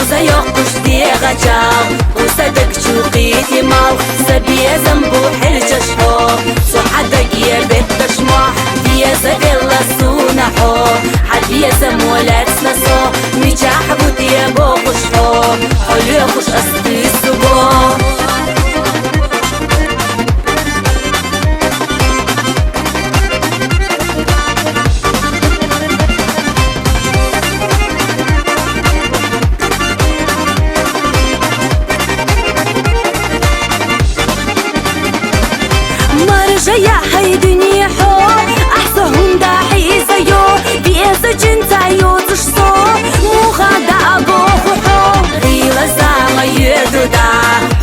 لوزة يقش دي غجاو وصدق شوقيتي ماو سبيا زنبو حرجش حو صحدق يا بيت تشمح دي زبيلا سونا حو حدي زمولات نسو ميجاح بوتي بوقش حو حلو يخش أسطي السبو مرجيا هاي دنيا حو أحسهم دا حيزيو بيزا جنتا يوتش صو مغادا أبوخ حو غيلا زاما يدو دا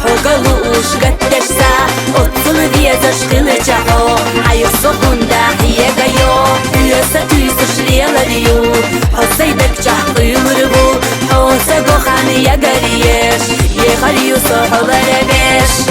حو قلوش قتش سا أطل بيزا شغل جحو حيصفون دا حيا قيو يسا تيسش ليلا ريو حو سيدك جحقي مربو حو سقو خاني يا قريش يخليو صحو بربيش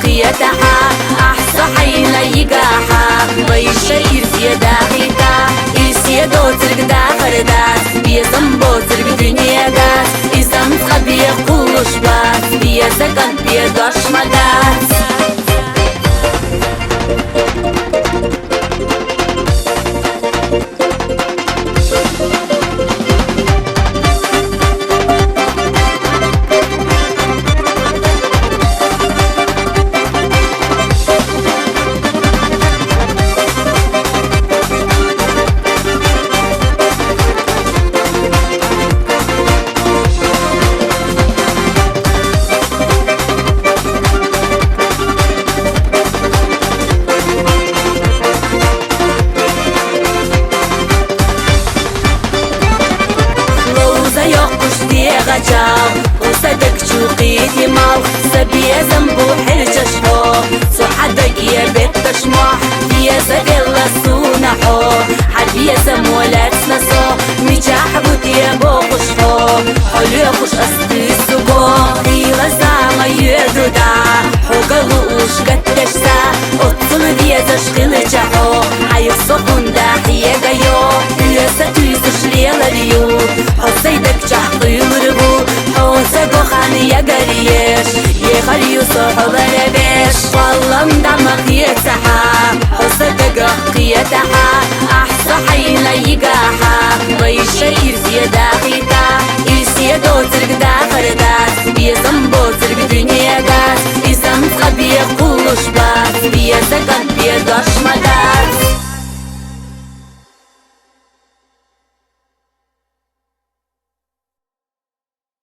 قيتها أحصى حين يقاحا ضيشة إرسية داخيتا إرسية دوترك داخر داس بيا زنبو ترك دنيا داس إزم تخبيا قولش باس بيا زكان بيا دوش مداس غجاو وصدق شوقيتي ماو سبيا زنبو حرجش حو صحدق يا بيت تشمح يا زبيلا سونا حو حدي زمولات نسو ميجاح بوتي بوقش حو حلو يخش أسطي السبو غيلا زاما يدو دا حو قلوش قتش سا أطل بيزا شغل جحو حيصفون دا حيا قيو يسا تيسش ليلا ريو حو سيدك جحقي مربو حو سقو خاني يا قريش يخليو صحو بربيش والله مدعمق يتسحا حو صدق قيتها أحصى حين يقاحا ضيشة إرسية داخيتا إرسية دوترك داخر داس بيا زنبو ترك دنيا داس إزم تخبيا قولش باس بيا زكان بيا دوش